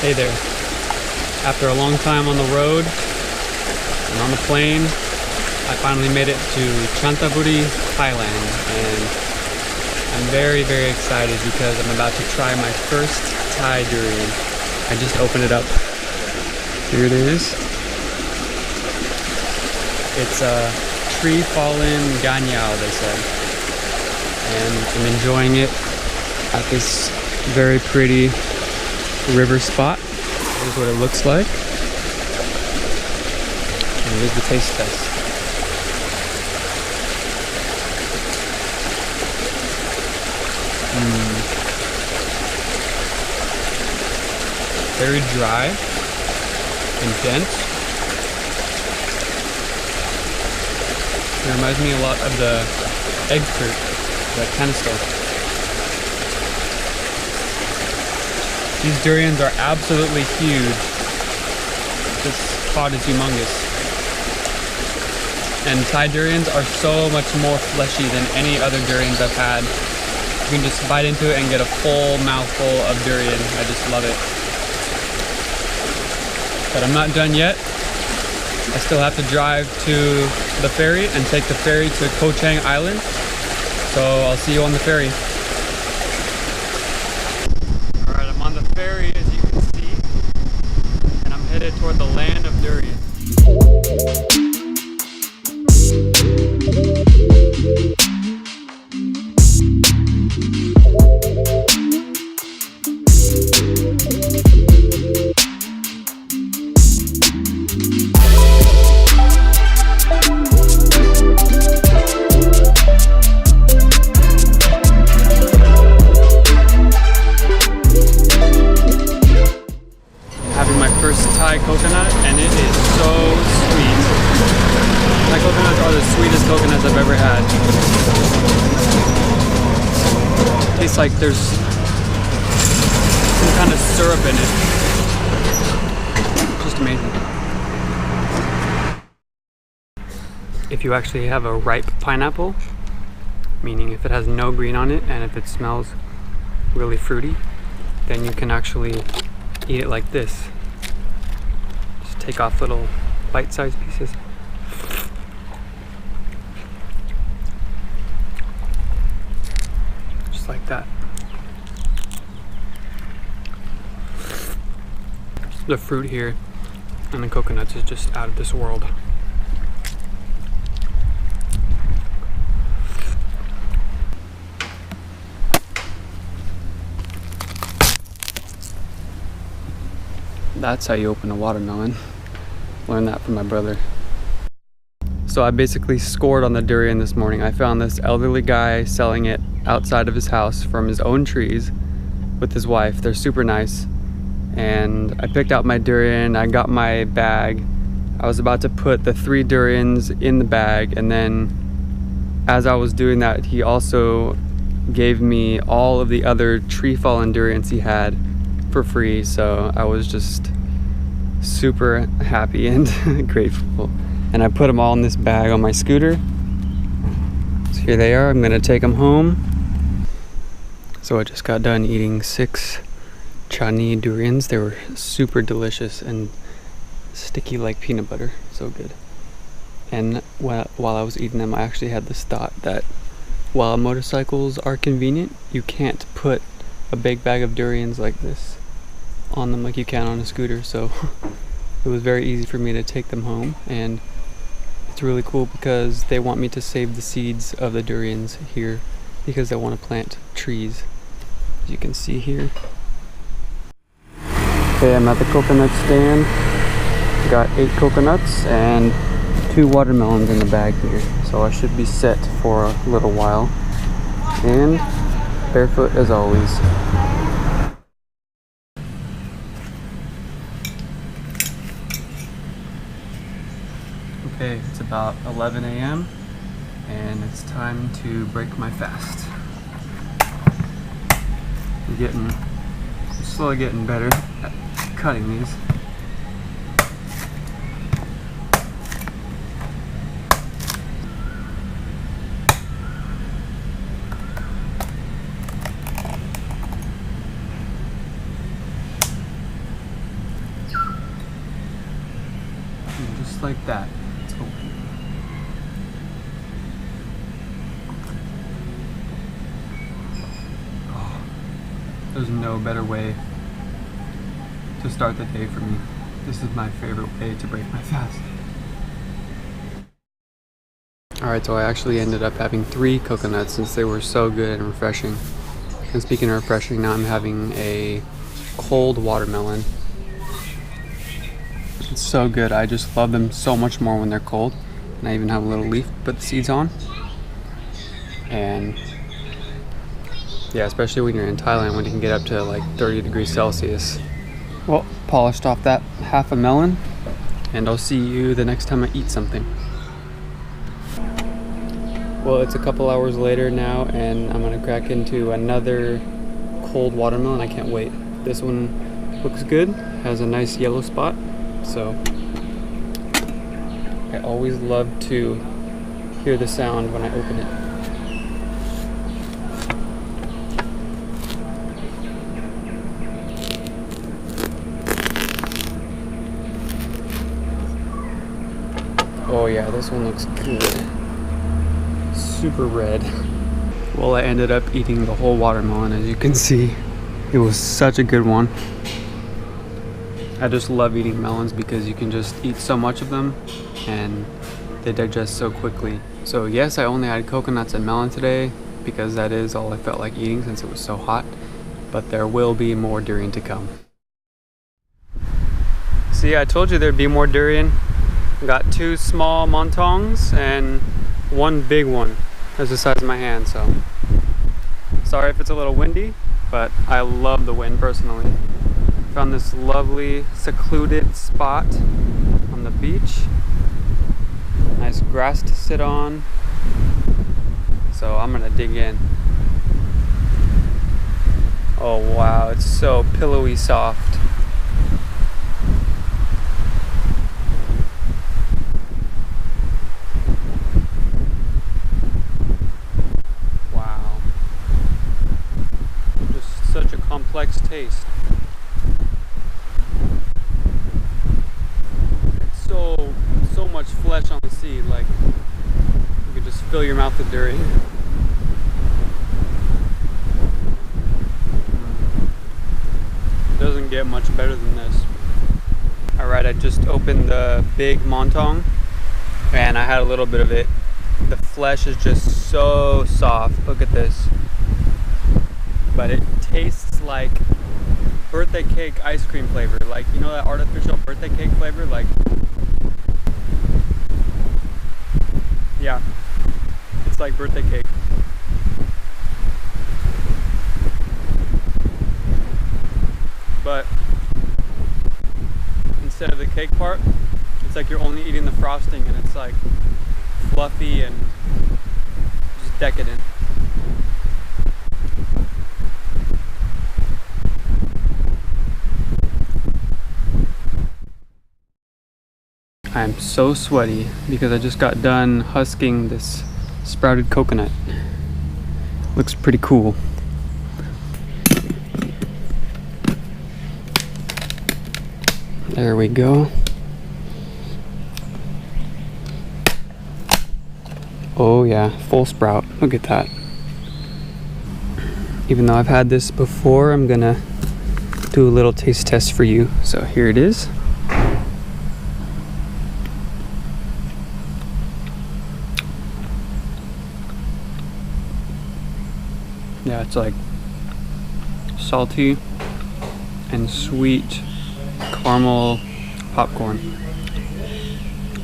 Hey there. After a long time on the road and on the plane, I finally made it to Chanthaburi, Thailand, and I'm very, very excited because I'm about to try my first Thai durian. I just opened it up. Here it is. It's a tree fallen ganyao, they said. And I'm enjoying it at this very pretty river spot. Here's what it looks like. And here's the taste test. Very dry and dense. It reminds me a lot of the egg fruit, the canister. These durians are absolutely huge. This pod is humongous. And Thai durians are so much more fleshy than any other durians I've had. You can just bite into it and get a full mouthful of durian. I just love it. But I'm not done yet. I still have to drive to the ferry and take the ferry to Koh Chang Island. So I'll see you on the ferry. Alright, I'm on the ferry as you can see. And I'm headed toward the land of durian. Thai coconut, and it is so sweet. Thai coconuts are the sweetest coconuts I've ever had. It tastes like there's some kind of syrup in it. Just amazing. If you actually have a ripe pineapple, meaning if it has no green on it and if it smells really fruity, then you can actually eat it like this. Take off little bite-sized pieces. Just like that. The fruit here and the coconuts is just out of this world. That's how you open a watermelon. Learned that from my brother. So I basically scored on the durian this morning. I found this elderly guy selling it outside of his house from his own trees with his wife. They're super nice. And I picked out my durian, I got my bag. I was about to put the 3 durians in the bag, and then as I was doing that, he also gave me all of the other tree fallen durians he had for free. So I was just super happy and grateful, and I put them all in this bag on my scooter. So here they are. I'm gonna take them home. So I just got done eating 6 chani durians. They were super delicious and sticky like peanut butter. So good. And while I was eating them, I actually had this thought that while motorcycles are convenient, you can't put a big bag of durians like this on them like you can on a scooter. So it was very easy for me to take them home, and it's really cool because they want me to save the seeds of the durians here because they want to plant trees, as you can see here. Okay, I'm at the coconut stand. Got 8 coconuts and 2 watermelons in the bag here, so I should be set for a little while, and barefoot as always. Okay, it's about 11 a.m. and it's time to break my fast. I'm slowly getting better at cutting these. just like that. It's open. Oh, there's no better way to start the day for me. This is my favorite way to break my fast. Alright, so I actually ended up having 3 coconuts since they were so good and refreshing. And speaking of refreshing, now I'm having a cold watermelon. It's so good. I just love them so much more when they're cold. And I even have a little leaf to put the seeds on. And yeah, especially when you're in Thailand when you can get up to like 30 degrees Celsius. Well, polished off that half a melon, and I'll see you the next time I eat something. Well, it's a couple hours later now, and I'm gonna crack into another cold watermelon. I can't wait. This one looks good, has a nice yellow spot, so I always love to hear the sound when I open it. Oh yeah, this one looks good. Super red. Well, I ended up eating the whole watermelon, as you can see. It was such a good one. I just love eating melons because you can just eat so much of them and they digest so quickly. So yes, I only had coconuts and melon today because that is all I felt like eating since it was so hot, but there will be more durian to come. See, I told you there'd be more durian. Got 2 small montongs and 1 big one. That's the size of my hand, so sorry if it's a little windy, but I love the wind personally. Found this lovely secluded spot on the beach. Nice grass to sit on. So I'm gonna dig in. Oh wow, it's so pillowy soft. Such a complex taste. It's so much flesh on the seed, like you could just fill your mouth with durian. Doesn't get much better than this. Alright, I just opened the big montong and I had a little bit of it. The flesh is just so soft. Look at this. But it tastes like birthday cake ice cream flavor. Like, you know that artificial birthday cake flavor? Like, yeah, it's like birthday cake. But instead of the cake part, it's like you're only eating the frosting and it's like fluffy and just decadent. I'm so sweaty because I just got done husking this sprouted coconut. Looks pretty cool. There we go. Oh yeah, full sprout. Look at that. Even though I've had this before, I'm gonna do a little taste test for you. So here it is. Yeah, it's like salty and sweet caramel popcorn,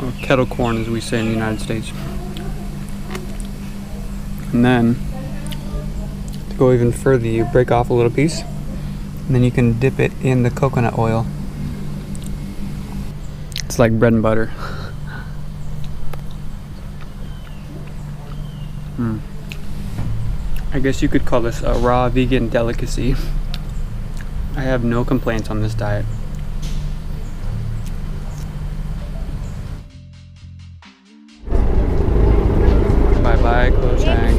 or kettle corn as we say in the United States. And then to go even further, you break off a little piece and then you can dip it in the coconut oil. It's like bread and butter. I guess you could call this a raw vegan delicacy. I have no complaints on this diet. Bye bye, Closang.